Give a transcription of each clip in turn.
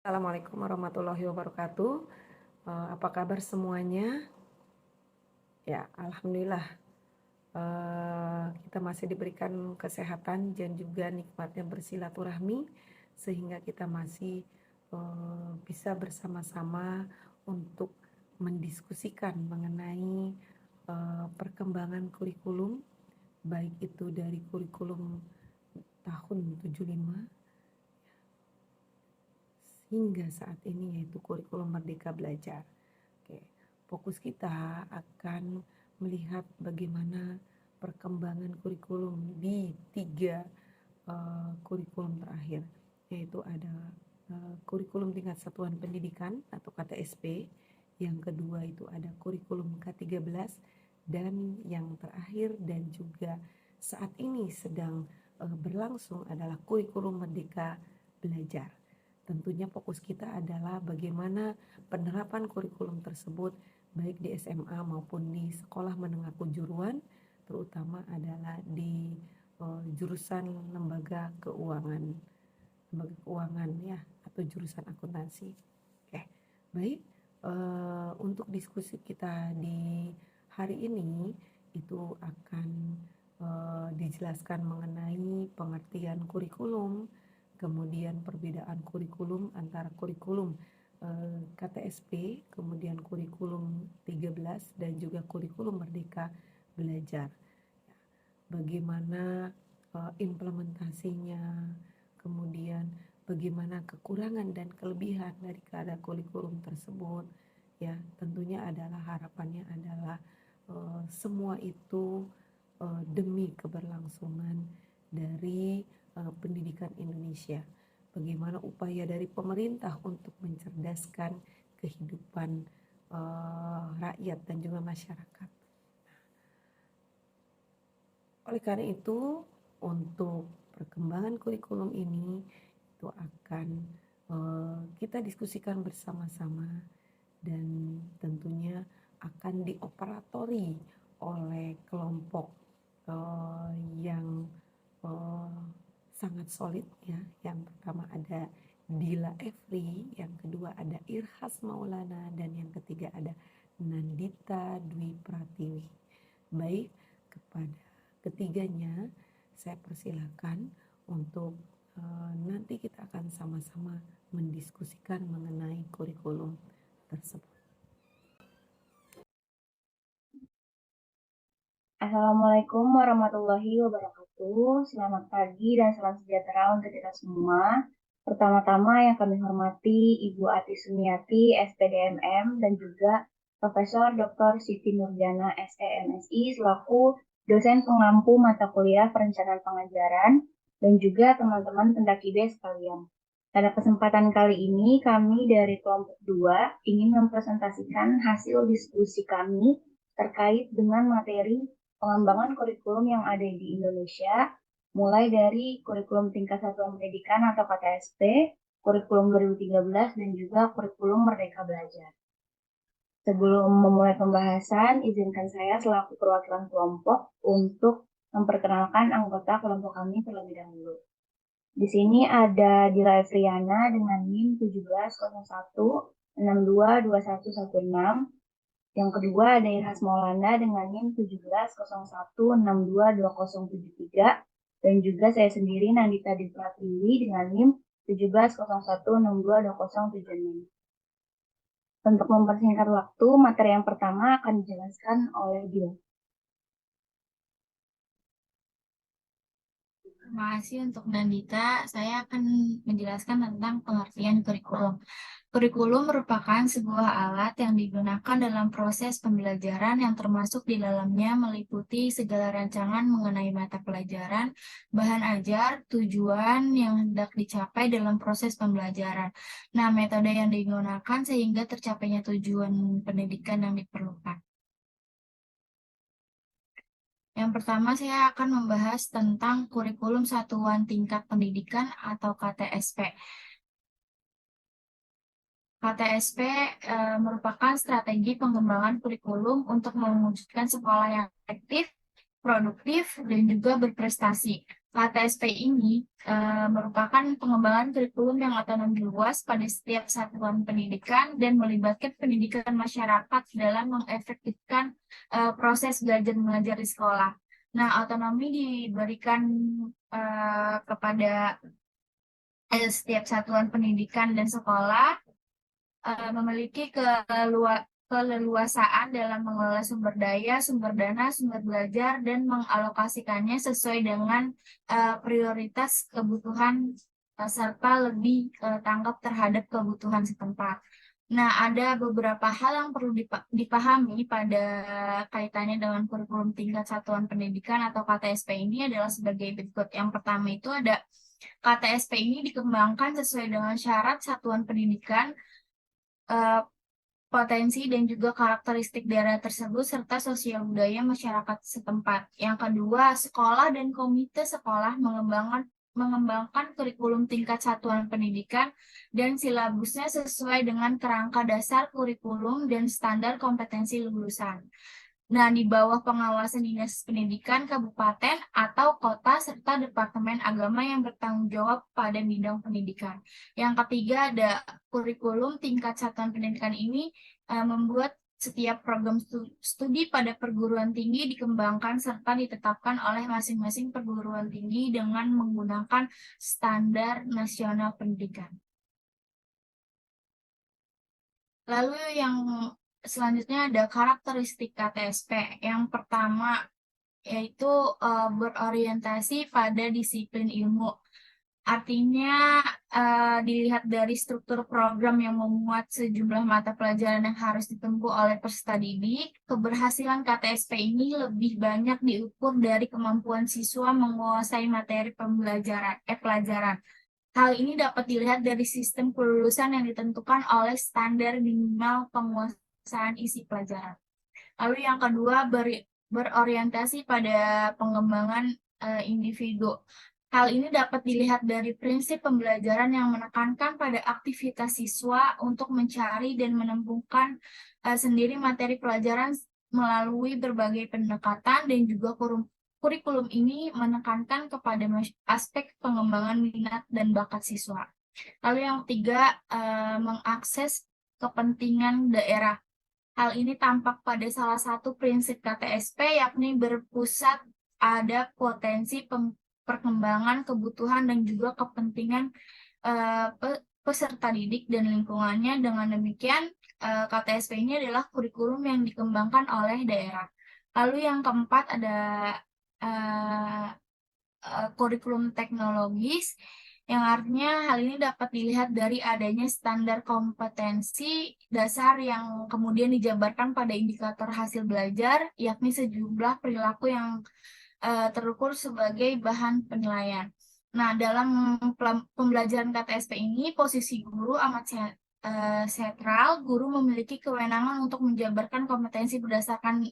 Assalamualaikum warahmatullahi wabarakatuh. Apa kabar semuanya? Ya, alhamdulillah kita masih diberikan kesehatan dan juga nikmatnya bersilaturahmi sehingga kita masih bisa bersama-sama untuk mendiskusikan mengenai perkembangan kurikulum, baik itu dari kurikulum tahun 75 hingga saat ini, yaitu kurikulum Merdeka Belajar. Oke, fokus kita akan melihat bagaimana perkembangan kurikulum di 3 kurikulum terakhir, yaitu ada kurikulum tingkat satuan pendidikan atau KTSP, yang kedua itu ada kurikulum K13, dan yang terakhir dan juga saat ini sedang berlangsung adalah kurikulum Merdeka Belajar. Tentunya fokus kita adalah bagaimana penerapan kurikulum tersebut baik di SMA maupun di sekolah menengah kejuruan, terutama adalah di jurusan lembaga keuangan ya, atau jurusan akuntansi. Oke, baik. Untuk diskusi kita di hari ini itu akan dijelaskan mengenai pengertian kurikulum, kemudian perbedaan kurikulum antara kurikulum KTSP, kemudian kurikulum 13 dan juga kurikulum Merdeka Belajar. Bagaimana implementasinya, kemudian bagaimana kekurangan dan kelebihan dari kurikulum tersebut. Ya, tentunya adalah harapannya adalah semua itu demi keberlangsungan dari pendidikan Indonesia. Bagaimana upaya dari pemerintah untuk mencerdaskan kehidupan rakyat dan juga masyarakat. Oleh karena itu, untuk perkembangan kurikulum ini itu akan kita diskusikan bersama-sama dan tentunya akan dioperatori oleh kelompok yang sangat solid ya. Yang pertama ada Dila Efri, yang kedua ada Irhas Maulana, dan yang ketiga ada Nandita Dwi Pratiwi. Baik, kepada ketiganya saya persilakan untuk nanti kita akan sama-sama mendiskusikan mengenai kurikulum tersebut. Assalamualaikum warahmatullahi wabarakatuh. Selamat pagi dan salam sejahtera untuk kita semua. Pertama-tama yang kami hormati Ibu Ati Sumiati, SPDMM, dan juga Profesor Dr. Siti Nurjana, SEMSI, selaku dosen pengampu mata kuliah perencanaan pengajaran, dan juga teman-teman pendaki B sekalian. Pada kesempatan kali ini, kami dari kelompok 2 ingin mempresentasikan hasil diskusi kami terkait dengan materi pengembangan kurikulum yang ada di Indonesia, mulai dari kurikulum tingkat satuan pendidikan atau KTSP, kurikulum 2013, dan juga kurikulum Merdeka Belajar. Sebelum memulai pembahasan, izinkan saya selaku perwakilan kelompok untuk memperkenalkan anggota kelompok kami terlebih dahulu. Di sini ada Dila Efriana dengan NIM 1701622116. Yang kedua ada Irhas Maulana dengan NIM 1701622073, dan juga saya sendiri Nandita Dwi Pratiwi dengan NIM 1701622076. Untuk mempersingkat waktu, materi yang pertama akan dijelaskan oleh Dila. Terima kasih untuk Nandita. Saya akan menjelaskan tentang pengertian kurikulum. Kurikulum merupakan sebuah alat yang digunakan dalam proses pembelajaran yang termasuk di dalamnya meliputi segala rancangan mengenai mata pelajaran, bahan ajar, tujuan yang hendak dicapai dalam proses pembelajaran. Nah, metode yang digunakan sehingga tercapainya tujuan pendidikan yang diperlukan. Yang pertama, saya akan membahas tentang kurikulum satuan tingkat pendidikan atau KTSP. KTSP merupakan strategi pengembangan kurikulum untuk mewujudkan sekolah yang efektif, produktif, dan juga berprestasi. KTSP ini merupakan pengembangan kurikulum yang otonom luas pada setiap satuan pendidikan dan melibatkan pendidikan masyarakat dalam mengefektifkan proses belajar mengajar di sekolah. Nah, otonomi diberikan kepada setiap satuan pendidikan dan sekolah memiliki keleluasaan dalam mengelola sumber daya, sumber dana, sumber belajar, dan mengalokasikannya sesuai dengan prioritas kebutuhan serta lebih tanggap terhadap kebutuhan setempat. Nah, ada beberapa hal yang perlu dipahami pada kaitannya dengan kurikulum tingkat satuan pendidikan atau KTSP ini adalah sebagai berikut. Yang pertama itu ada KTSP ini dikembangkan sesuai dengan syarat satuan pendidikan, potensi dan juga karakteristik daerah tersebut serta sosial budaya masyarakat setempat. Yang kedua, sekolah dan komite sekolah mengembangkan kurikulum tingkat satuan pendidikan dan silabusnya sesuai dengan kerangka dasar kurikulum dan standar kompetensi lulusan. Nah, di bawah pengawasan Dinas Pendidikan Kabupaten atau Kota serta Departemen Agama yang bertanggung jawab pada bidang pendidikan. Yang ketiga ada kurikulum tingkat satuan pendidikan ini membuat setiap program studi pada perguruan tinggi dikembangkan serta ditetapkan oleh masing-masing perguruan tinggi dengan menggunakan standar nasional pendidikan. Lalu yang selanjutnya ada karakteristik KTSP. Yang pertama yaitu berorientasi pada disiplin ilmu. Artinya dilihat dari struktur program yang memuat sejumlah mata pelajaran yang harus ditempuh oleh peserta didik, keberhasilan KTSP ini lebih banyak diukur dari kemampuan siswa menguasai materi pelajaran. Hal ini dapat dilihat dari sistem kelulusan yang ditentukan oleh standar minimal penguasaan isi pelajaran. Lalu yang kedua, berorientasi pada pengembangan individu. Hal ini dapat dilihat dari prinsip pembelajaran yang menekankan pada aktivitas siswa untuk mencari dan menemukan sendiri materi pelajaran melalui berbagai pendekatan dan juga kurikulum ini menekankan kepada aspek pengembangan minat dan bakat siswa. Lalu yang ketiga, mengakses kepentingan daerah. Hal ini tampak pada salah satu prinsip KTSP, yakni berpusat ada potensi perkembangan kebutuhan dan juga kepentingan peserta didik dan lingkungannya. Dengan demikian, KTSP ini adalah kurikulum yang dikembangkan oleh daerah. Lalu yang keempat ada kurikulum teknologis, yang artinya hal ini dapat dilihat dari adanya standar kompetensi dasar yang kemudian dijabarkan pada indikator hasil belajar, yakni sejumlah perilaku yang terukur sebagai bahan penilaian. Nah, dalam pembelajaran KTSP ini, posisi guru amat sentral. Guru memiliki kewenangan untuk menjabarkan kompetensi berdasarkan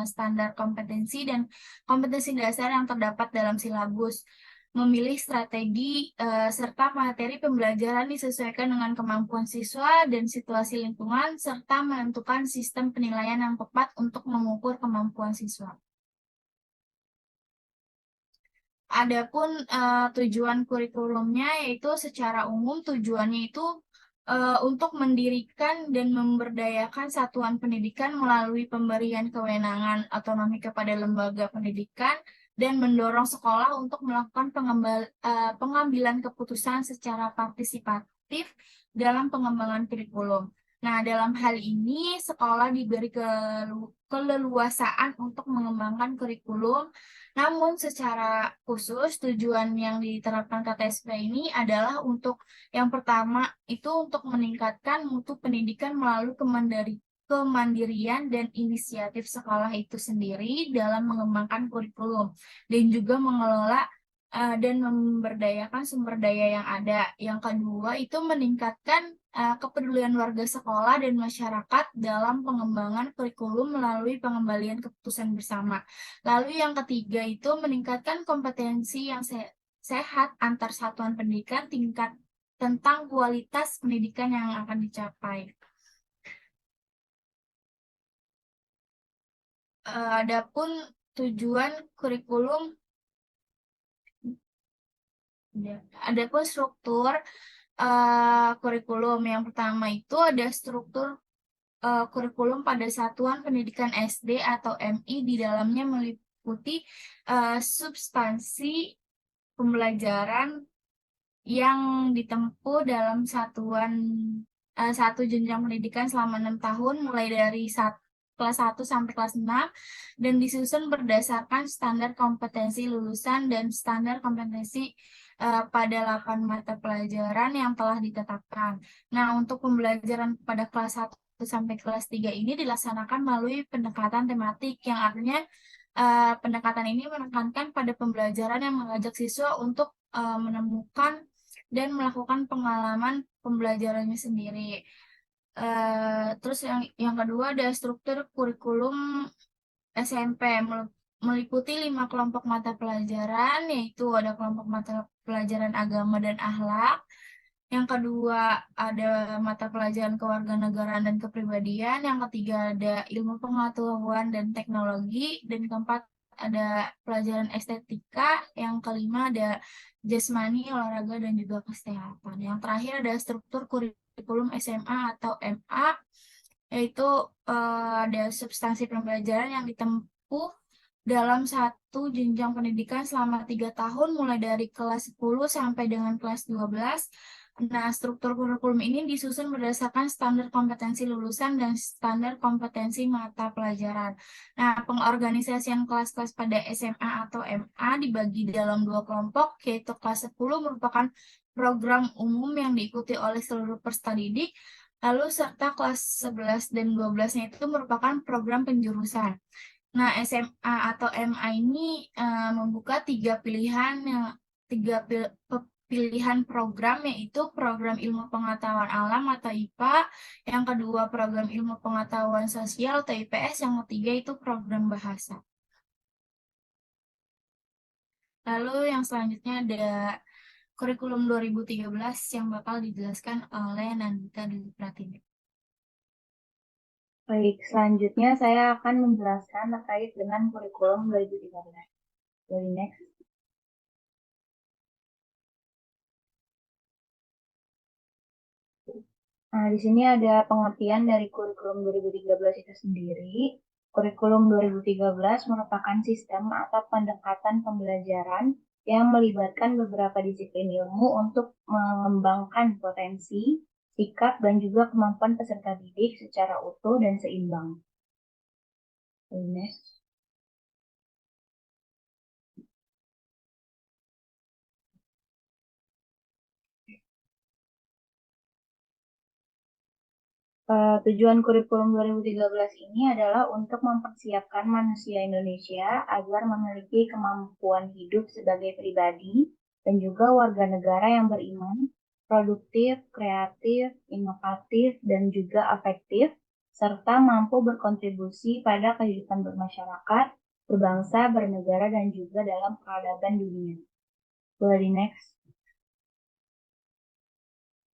standar kompetensi dan kompetensi dasar yang terdapat dalam silabus, memilih strategi serta materi pembelajaran disesuaikan dengan kemampuan siswa dan situasi lingkungan, serta menentukan sistem penilaian yang tepat untuk mengukur kemampuan siswa. Adapun tujuan kurikulumnya yaitu secara umum tujuannya itu untuk mendirikan dan memberdayakan satuan pendidikan melalui pemberian kewenangan otonomi kepada lembaga pendidikan dan mendorong sekolah untuk melakukan pengambilan keputusan secara partisipatif dalam pengembangan kurikulum. Nah, dalam hal ini sekolah diberi keleluasaan untuk mengembangkan kurikulum, namun secara khusus tujuan yang diterapkan KTSP ini adalah untuk yang pertama itu untuk meningkatkan mutu pendidikan melalui kemandirian dan inisiatif sekolah itu sendiri dalam mengembangkan kurikulum dan juga mengelola dan memberdayakan sumber daya yang ada. Yang kedua itu meningkatkan kepedulian warga sekolah dan masyarakat dalam pengembangan kurikulum melalui pengembalian keputusan bersama. Lalu yang ketiga itu meningkatkan kompetensi yang sehat antar satuan pendidikan tingkat tentang kualitas pendidikan yang akan dicapai. Adapun tujuan kurikulum Adapun struktur kurikulum yang pertama itu ada struktur kurikulum pada satuan pendidikan SD atau MI. Di dalamnya meliputi substansi pembelajaran yang ditempuh dalam satu jenjang pendidikan selama 6 tahun, mulai dari kelas 1 sampai kelas 6, dan disusun berdasarkan standar kompetensi lulusan dan standar kompetensi pada 8 mata pelajaran yang telah ditetapkan. Nah, untuk pembelajaran pada kelas 1 sampai kelas 3 ini dilaksanakan melalui pendekatan tematik, yang artinya pendekatan ini menekankan pada pembelajaran yang mengajak siswa untuk menemukan dan melakukan pengalaman pembelajarannya sendiri. Terus yang kedua ada struktur kurikulum SMP, meliputi 5 kelompok mata pelajaran, yaitu ada kelompok mata pelajaran agama dan akhlak. Yang kedua ada mata pelajaran kewarganegaraan dan kepribadian. Yang ketiga ada ilmu pengetahuan dan teknologi. Dan keempat ada pelajaran estetika. Yang kelima ada jasmani, olahraga, dan juga kesehatan. Yang terakhir ada struktur kurikulum SMA atau MA, yaitu ada substansi pembelajaran yang ditempuh dalam satu jenjang pendidikan selama 3 tahun, mulai dari kelas 10 sampai dengan kelas 12. Nah, struktur kurikulum ini disusun berdasarkan standar kompetensi lulusan dan standar kompetensi mata pelajaran. Nah, pengorganisasian kelas-kelas pada SMA atau MA dibagi dalam 2 kelompok, yaitu kelas 10 merupakan program umum yang diikuti oleh seluruh peserta didik, lalu serta kelas 11 dan 12-nya itu merupakan program penjurusan. Nah, SMA atau MA ini membuka tiga pilihan program, yaitu program ilmu pengetahuan alam atau IPA, yang kedua program ilmu pengetahuan sosial atau IPS, yang ketiga itu program bahasa. Lalu yang selanjutnya ada kurikulum 2013 yang bakal dijelaskan oleh Nandita Dwi Pratiwi. Baik, selanjutnya saya akan menjelaskan terkait dengan kurikulum 2013. Jadi next. Nah, di sini ada pengertian dari kurikulum 2013 itu sendiri. Kurikulum 2013 merupakan sistem atau pendekatan pembelajaran yang melibatkan beberapa disiplin ilmu untuk mengembangkan potensi, sikap, dan juga kemampuan peserta didik secara utuh dan seimbang. Next. Tujuan kurikulum 2013 ini adalah untuk mempersiapkan manusia Indonesia agar memiliki kemampuan hidup sebagai pribadi dan juga warga negara yang beriman, produktif, kreatif, inovatif, dan juga afektif, serta mampu berkontribusi pada kehidupan bermasyarakat, berbangsa, bernegara, dan juga dalam peradaban dunia. Boleh di next.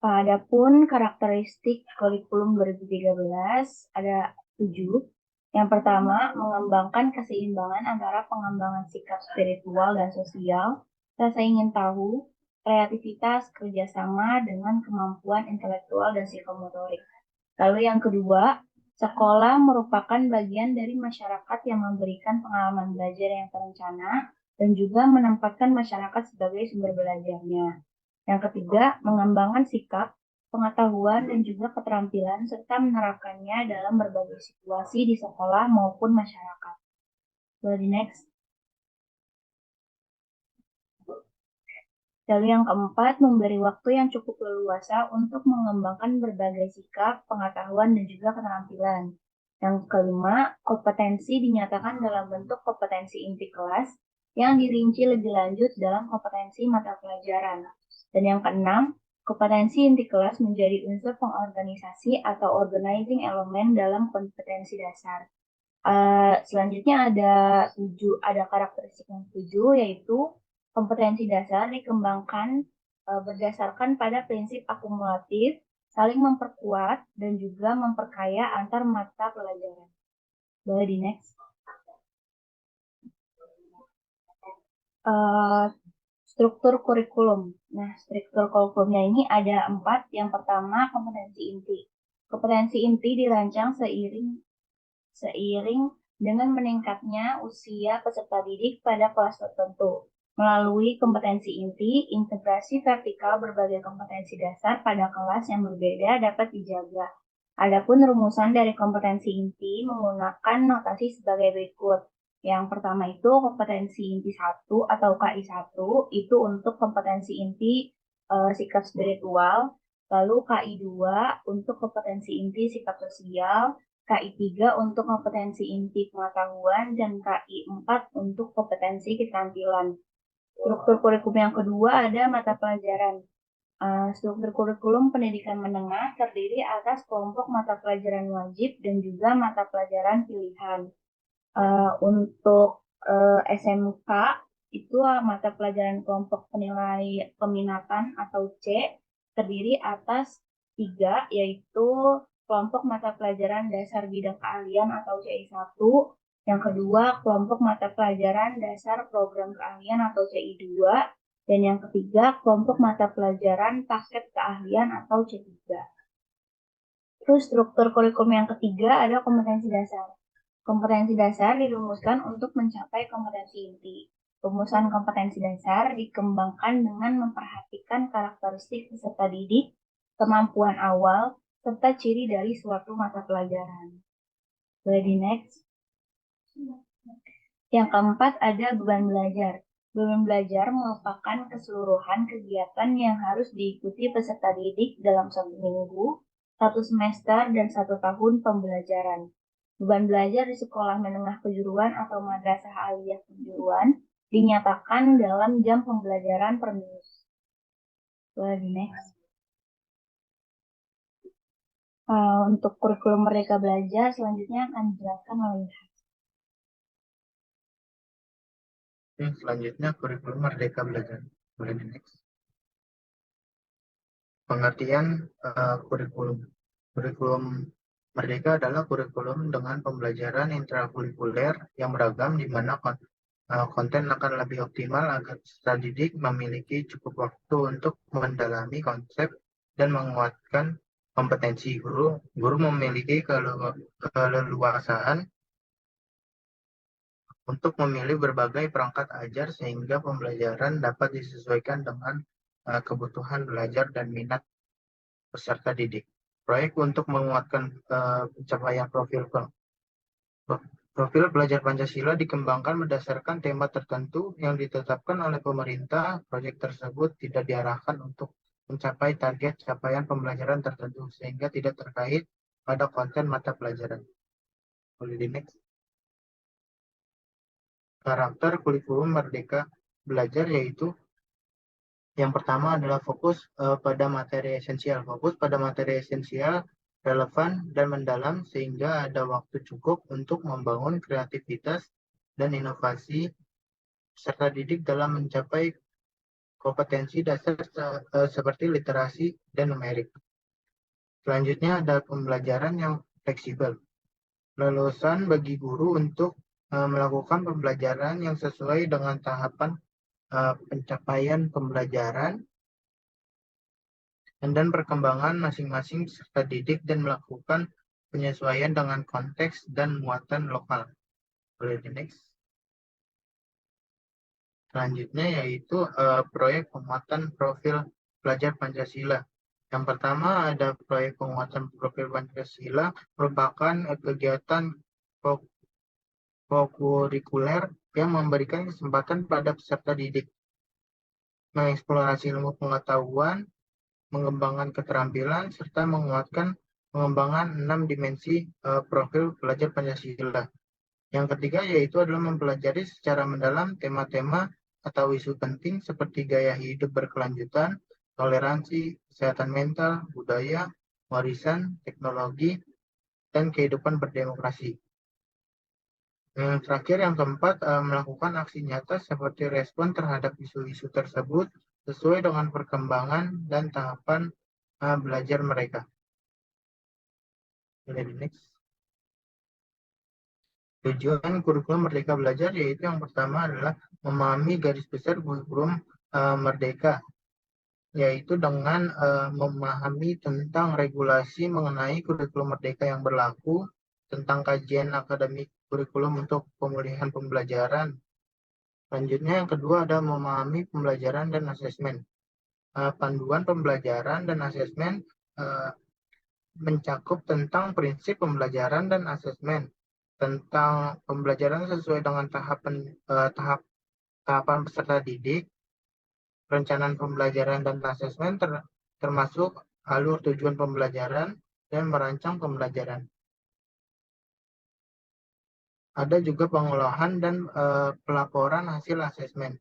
Adapun karakteristik kurikulum 2013 ada 7. Yang pertama, mengembangkan keseimbangan antara pengembangan sikap spiritual dan sosial, rasa ingin tahu, kreativitas, kerjasama dengan kemampuan intelektual dan psikomotorik. Lalu yang kedua, sekolah merupakan bagian dari masyarakat yang memberikan pengalaman belajar yang terencana dan juga menempatkan masyarakat sebagai sumber belajarnya. Yang ketiga, mengembangkan sikap, pengetahuan, dan juga keterampilan, serta menerapkannya dalam berbagai situasi di sekolah maupun masyarakat. Jadi next. Lalu yang keempat, memberi waktu yang cukup leluasa untuk mengembangkan berbagai sikap, pengetahuan, dan juga keterampilan. Yang kelima, kompetensi dinyatakan dalam bentuk kompetensi inti kelas yang dirinci lebih lanjut dalam kompetensi mata pelajaran. Dan yang keenam, kompetensi inti kelas menjadi unsur pengorganisasi atau organizing element dalam kompetensi dasar. Selanjutnya ada karakteristik yang 7, yaitu kompetensi dasar dikembangkan berdasarkan pada prinsip akumulatif, saling memperkuat, dan juga memperkaya antar mata pelajaran. Boleh di next. Struktur kurikulum. Nah, struktur kurikulumnya ini ada 4. Yang pertama, kompetensi inti. Kompetensi inti dirancang seiring dengan meningkatnya usia peserta didik pada kelas tertentu. Melalui kompetensi inti, integrasi vertikal berbagai kompetensi dasar pada kelas yang berbeda dapat dijaga. Adapun rumusan dari kompetensi inti menggunakan notasi sebagai berikut. Yang pertama itu kompetensi inti 1 atau KI 1 itu untuk kompetensi inti sikap spiritual, lalu KI 2 untuk kompetensi inti sikap sosial, KI 3 untuk kompetensi inti pengetahuan, dan KI 4 untuk kompetensi keterampilan. Struktur kurikulum yang kedua ada mata pelajaran. Struktur kurikulum pendidikan menengah terdiri atas kelompok mata pelajaran wajib dan juga mata pelajaran pilihan. Untuk SMK itu mata pelajaran kelompok penilai peminatan atau C terdiri atas 3, yaitu kelompok mata pelajaran dasar bidang keahlian atau CI1, yang kedua kelompok mata pelajaran dasar program keahlian atau CI2, dan yang ketiga kelompok mata pelajaran paket keahlian atau C3. Terus struktur kurikulum yang ketiga ada kompetensi dasar. Kompetensi dasar dirumuskan untuk mencapai kompetensi inti. Rumusan kompetensi dasar dikembangkan dengan memperhatikan karakteristik peserta didik, kemampuan awal, serta ciri dari suatu mata pelajaran. Boleh di next. Yang keempat ada beban belajar. Beban belajar merupakan keseluruhan kegiatan yang harus diikuti peserta didik dalam 1 minggu, 1 semester, dan 1 tahun pembelajaran. Beban belajar di sekolah menengah kejuruan atau madrasah aliyah kejuruan dinyatakan dalam jam pembelajaran per minggu. Boleh di next. Untuk kurikulum Merdeka Belajar selanjutnya akan dijelaskan oleh Selanjutnya kurikulum Merdeka Belajar. Boleh di next. Pengertian kurikulum. Kurikulum Merdeka adalah kurikulum dengan pembelajaran intrakurikuler yang beragam di mana konten akan lebih optimal agar peserta didik memiliki cukup waktu untuk mendalami konsep dan menguatkan kompetensi guru. Guru memiliki keleluasaan untuk memilih berbagai perangkat ajar sehingga pembelajaran dapat disesuaikan dengan kebutuhan belajar dan minat peserta didik. Proyek untuk menguatkan pencapaian profil pelajar Pancasila dikembangkan berdasarkan tema tertentu yang ditetapkan oleh pemerintah. Proyek tersebut tidak diarahkan untuk mencapai target capaian pembelajaran tertentu sehingga tidak terkait pada konten mata pelajaran. Boleh di next. Karakter kurikulum Merdeka Belajar yaitu yang pertama adalah fokus pada materi esensial. Fokus pada materi esensial, relevan, dan mendalam sehingga ada waktu cukup untuk membangun kreativitas dan inovasi peserta didik dalam mencapai kompetensi dasar seperti literasi dan numerik. Selanjutnya ada pembelajaran yang fleksibel. Leluasan bagi guru untuk melakukan pembelajaran yang sesuai dengan tahapan pencapaian pembelajaran dan perkembangan masing-masing peserta didik dan melakukan penyesuaian dengan konteks dan muatan lokal. Boleh di next. Selanjutnya yaitu proyek penguatan profil pelajar Pancasila. Yang pertama ada proyek penguatan profil Pancasila merupakan kegiatan kurikuler yang memberikan kesempatan pada peserta didik mengeksplorasi ilmu pengetahuan, mengembangkan keterampilan, serta menguatkan pengembangan 6 dimensi profil pelajar Pancasila. Yang ketiga yaitu adalah mempelajari secara mendalam tema-tema atau isu penting seperti gaya hidup berkelanjutan, toleransi, kesehatan mental, budaya, warisan, teknologi, dan kehidupan berdemokrasi. Terakhir yang keempat, melakukan aksi nyata seperti respon terhadap isu-isu tersebut sesuai dengan perkembangan dan tahapan belajar mereka. Next. Tujuan kurikulum Merdeka Belajar yaitu yang pertama adalah memahami garis besar kurikulum Merdeka, yaitu dengan memahami tentang regulasi mengenai kurikulum Merdeka yang berlaku, tentang kajian akademik kurikulum untuk pemulihan pembelajaran. Selanjutnya yang kedua adalah memahami pembelajaran dan asesmen. Panduan pembelajaran dan asesmen mencakup tentang prinsip pembelajaran dan asesmen, tentang pembelajaran sesuai dengan tahapan peserta didik, perencanaan pembelajaran dan asesmen termasuk alur tujuan pembelajaran dan merancang pembelajaran. Ada juga pengolahan dan pelaporan hasil asesmen.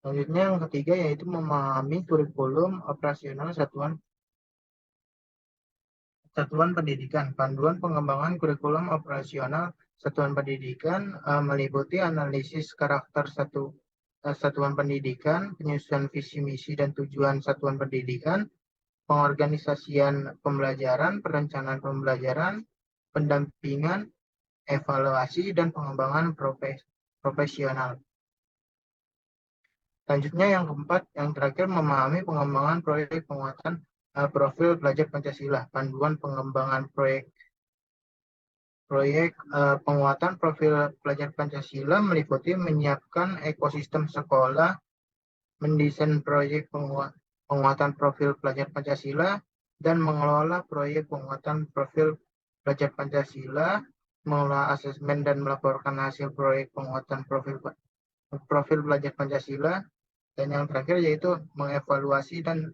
Selanjutnya yang ketiga yaitu memahami kurikulum operasional satuan pendidikan. Panduan pengembangan kurikulum operasional satuan pendidikan meliputi analisis karakter satuan pendidikan, penyusunan visi misi dan tujuan satuan pendidikan, pengorganisasian pembelajaran, perencanaan pembelajaran, pendampingan, evaluasi, dan pengembangan profesional. Selanjutnya yang keempat, yang terakhir memahami pengembangan proyek penguatan profil pelajar Pancasila. Panduan pengembangan proyek penguatan profil pelajar Pancasila meliputi menyiapkan ekosistem sekolah, mendesain proyek penguatan profil pelajar Pancasila, dan mengelola proyek penguatan profil pelajar Pancasila, mengelola asesmen dan melaporkan hasil proyek penguatan profil pelajar Pancasila, dan yang terakhir yaitu mengevaluasi dan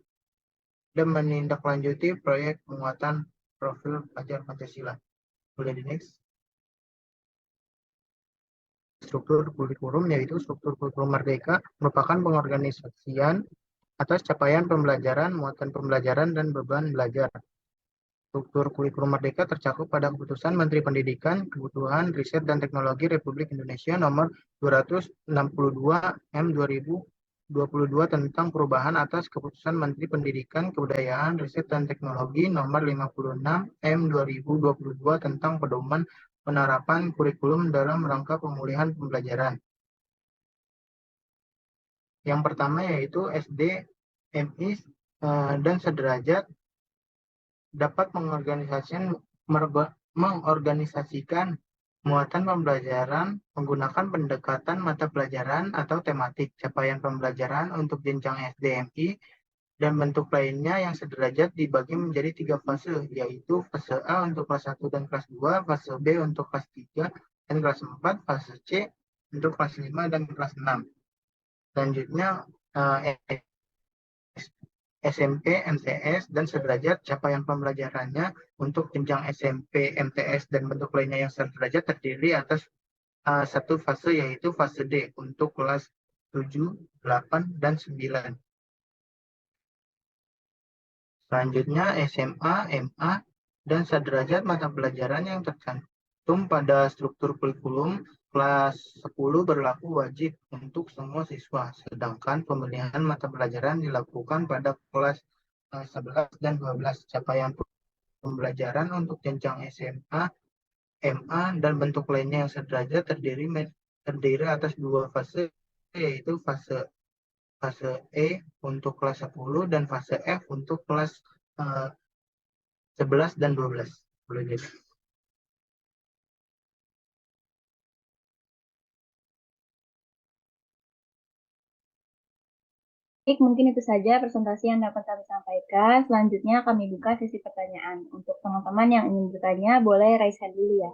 menindaklanjuti proyek penguatan profil pelajar Pancasila. Boleh di next. Struktur kurikulum yaitu struktur kurikulum Merdeka merupakan pengorganisasian atas capaian pembelajaran, muatan pembelajaran, dan beban belajar. Struktur kurikulum Merdeka tercakup pada Keputusan Menteri Pendidikan, Kebutuhan Riset dan Teknologi Republik Indonesia Nomor 262 M 2022 tentang perubahan atas Keputusan Menteri Pendidikan, Kebudayaan, Riset dan Teknologi Nomor 56 M 2022 tentang pedoman penerapan kurikulum dalam rangka pemulihan pembelajaran. Yang pertama yaitu SD, MI, dan sederajat dapat mengorganisasikan muatan pembelajaran menggunakan pendekatan mata pelajaran atau tematik, capaian pembelajaran untuk jenjang SDMI, dan bentuk lainnya yang sederajat dibagi menjadi 3 fase, yaitu fase A untuk kelas 1 dan kelas 2, fase B untuk kelas 3 dan kelas 4, fase C untuk kelas 5 dan kelas 6. Selanjutnya SMP, MTS, dan sederajat capaian pembelajarannya untuk jenjang SMP, MTS, dan bentuk lainnya yang sederajat terdiri atas satu fase yaitu fase D untuk kelas 7, 8, dan 9. Selanjutnya SMA, MA, dan sederajat mata pelajaran yang tercantum pada struktur kurikulum kelas 10 berlaku wajib untuk semua siswa, sedangkan pemilihan mata pelajaran dilakukan pada kelas 11 dan 12. Capaian pembelajaran untuk jenjang SMA, MA, dan bentuk lainnya yang sederajat terdiri atas 2 fase, yaitu fase E untuk kelas 10 dan fase F untuk kelas 11 dan 12. Boleh jadi. Baik, mungkin itu saja presentasi yang dapat kami sampaikan. Selanjutnya kami buka sesi pertanyaan. Untuk teman-teman yang ingin bertanya, boleh raise hand dulu ya.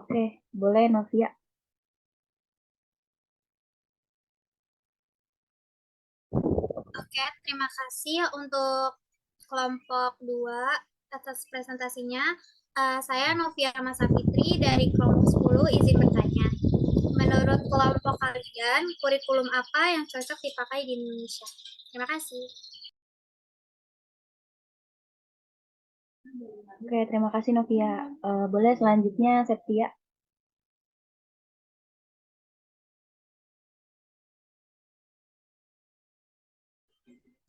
Oke, boleh Novia. Oke, terima kasih untuk kelompok 2 atas presentasinya. Saya Novia Ramasa Fitri dari kelompok 10 izin bertanya. Menurut kelompok kalian, kurikulum apa yang cocok dipakai di Indonesia? Terima kasih. Oke, terima kasih Novia. Boleh selanjutnya Septia.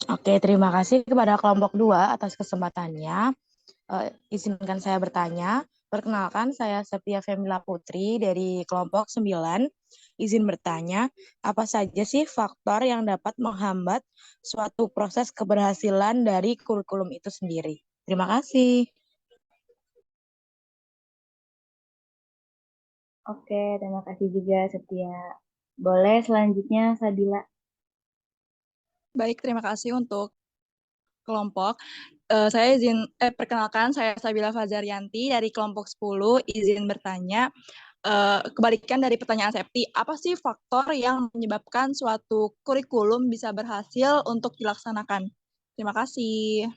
Oke, terima kasih kepada kelompok 2 atas kesempatannya. Izinkan saya bertanya. Perkenalkan, saya Septia Femila Putri dari kelompok 9. Izin bertanya, apa saja sih faktor yang dapat menghambat suatu proses keberhasilan dari kurikulum itu sendiri? Terima kasih. Oke, terima kasih juga Setia. Boleh selanjutnya Sadila. Baik, terima kasih untuk kelompok. Perkenalkan, saya Sabila Fazarianti dari kelompok 10, izin bertanya. Kebalikan dari pertanyaan Septi, apa sih faktor yang menyebabkan suatu kurikulum bisa berhasil untuk dilaksanakan? Terima kasih.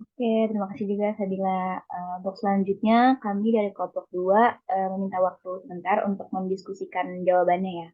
Oke, terima kasih juga Sadila. Untuk selanjutnya, kami dari kelompok 2 meminta waktu sebentar untuk mendiskusikan jawabannya ya.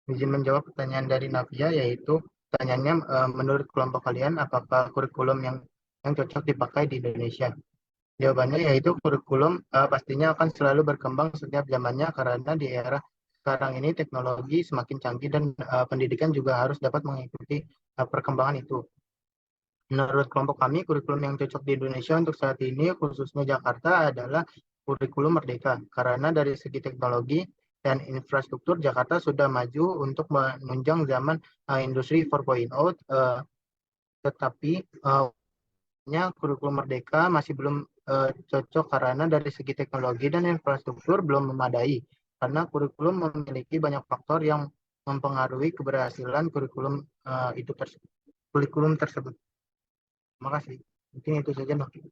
Izin menjawab pertanyaan dari Navia, yaitu pertanyaannya menurut kelompok kalian apakah kurikulum yang cocok dipakai di Indonesia? Jawabannya yaitu kurikulum pastinya akan selalu berkembang setiap zamannya karena di era sekarang ini teknologi semakin canggih dan pendidikan juga harus dapat mengikuti perkembangan itu. Menurut kelompok kami, kurikulum yang cocok di Indonesia untuk saat ini, khususnya Jakarta, adalah kurikulum Merdeka. Karena dari segi teknologi dan infrastruktur, Jakarta sudah maju untuk menunjang zaman industri 4.0, tetapi kurikulum Merdeka masih belum cocok karena dari segi teknologi dan infrastruktur belum memadai. Karena kurikulum memiliki banyak faktor yang mempengaruhi keberhasilan kurikulum tersebut. Terima kasih. Mungkin itu saja, Mbak.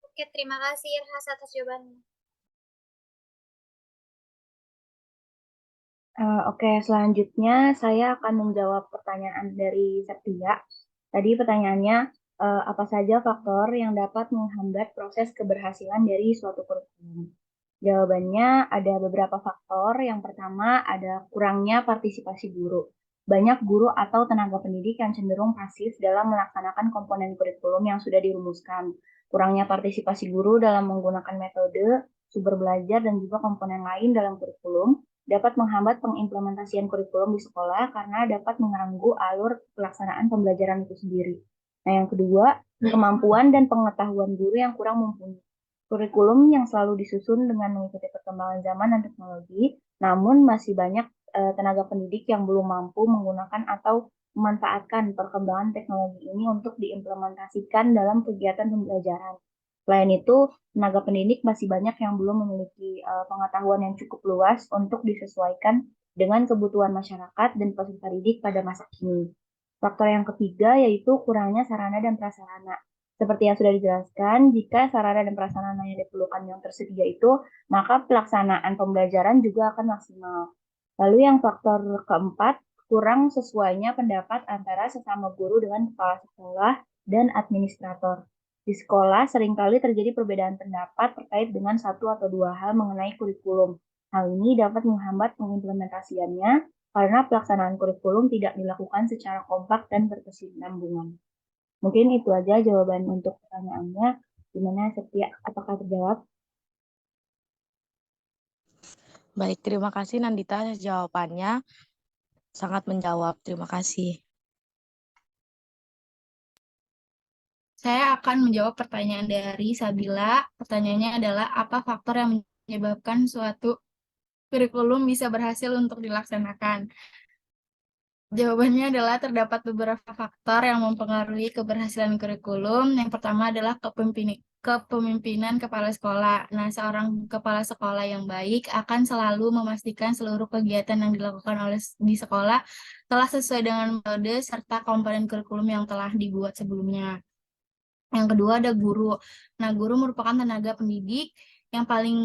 Oke, terima kasih Irhas atas jawabannya. Oke, selanjutnya saya akan menjawab pertanyaan dari Septia. Tadi pertanyaannya, apa saja faktor yang dapat menghambat proses keberhasilan dari suatu kurikulum? Jawabannya ada beberapa faktor. Yang pertama ada kurangnya partisipasi guru. Banyak guru atau tenaga pendidik yang cenderung pasif dalam melaksanakan komponen kurikulum yang sudah dirumuskan. Kurangnya partisipasi guru dalam menggunakan metode, sumber belajar, dan juga komponen lain dalam kurikulum dapat menghambat pengimplementasian kurikulum di sekolah karena dapat mengganggu alur pelaksanaan pembelajaran itu sendiri. Nah, yang kedua, kemampuan dan pengetahuan guru yang kurang mumpuni. Kurikulum yang selalu disusun dengan mengikuti perkembangan zaman dan teknologi, namun masih banyak tenaga pendidik yang belum mampu menggunakan atau memanfaatkan perkembangan teknologi ini untuk diimplementasikan dalam kegiatan pembelajaran. Selain itu, tenaga pendidik masih banyak yang belum memiliki pengetahuan yang cukup luas untuk disesuaikan dengan kebutuhan masyarakat dan peserta didik pada masa kini. Faktor yang ketiga yaitu kurangnya sarana dan prasarana. Seperti yang sudah dijelaskan, jika sarana dan prasarana yang diperlukan yang tersedia itu, maka pelaksanaan pembelajaran juga akan maksimal. Lalu yang faktor keempat, kurang sesuainya pendapat antara sesama guru dengan kepala sekolah dan administrator. Di sekolah seringkali terjadi perbedaan pendapat terkait dengan satu atau dua hal mengenai kurikulum. Hal ini dapat menghambat pengimplementasiannya karena pelaksanaan kurikulum tidak dilakukan secara kompak dan berkesinambungan. Mungkin itu aja jawaban untuk pertanyaannya. Gimana Setia? Apakah terjawab? Baik, terima kasih Nandita atas jawabannya. Sangat menjawab. Terima kasih. Saya akan menjawab pertanyaan dari Sabila. Pertanyaannya adalah apa faktor yang menyebabkan suatu kurikulum bisa berhasil untuk dilaksanakan? Jawabannya adalah terdapat beberapa faktor yang mempengaruhi keberhasilan kurikulum. Yang pertama adalah kepemimpinan kepala sekolah. Nah, seorang kepala sekolah yang baik akan selalu memastikan seluruh kegiatan yang dilakukan di sekolah telah sesuai dengan metode serta komponen kurikulum yang telah dibuat sebelumnya. Yang kedua ada guru. Nah, guru merupakan tenaga pendidik yang paling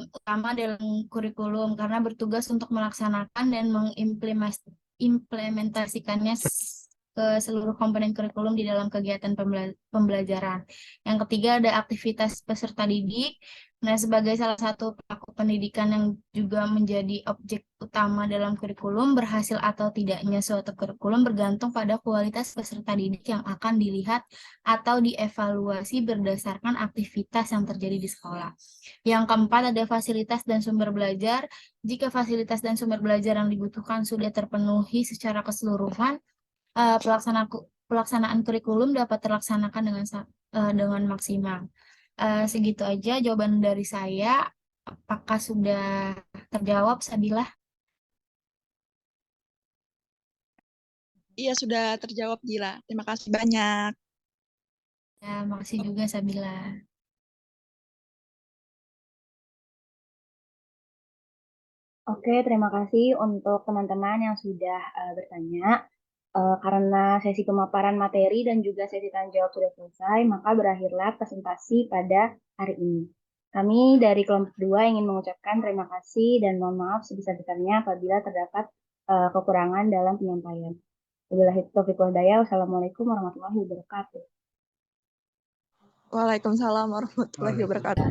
utama dalam kurikulum karena bertugas untuk melaksanakan dan mengimplementasikannya ke seluruh komponen kurikulum di dalam kegiatan pembelajaran. Yang ketiga ada aktivitas peserta didik. Nah, sebagai salah satu pelaku pendidikan yang juga menjadi objek utama dalam kurikulum, berhasil atau tidaknya suatu kurikulum bergantung pada kualitas peserta didik yang akan dilihat atau dievaluasi berdasarkan aktivitas yang terjadi di sekolah. Yang keempat ada fasilitas dan sumber belajar. Jika fasilitas dan sumber belajar yang dibutuhkan sudah terpenuhi secara keseluruhan, pelaksanaan kurikulum dapat terlaksanakan dengan maksimal. Segitu aja jawaban dari saya. Apakah sudah terjawab, Sabila? Iya, sudah terjawab, Gila. Terima kasih banyak. Ya, makasih juga, Sabila. Oke, terima kasih untuk teman-teman yang sudah bertanya. Karena sesi pemaparan materi dan juga sesi tanya jawab sudah selesai, maka berakhirlah presentasi pada hari ini. Kami dari kelompok 2 ingin mengucapkan terima kasih dan mohon maaf sebesar-besarnya apabila terdapat kekurangan dalam penyampaian. Wabillahi taufiq wal hidayah. Wassalamualaikum warahmatullahi wabarakatuh. Waalaikumsalam warahmatullahi wabarakatuh.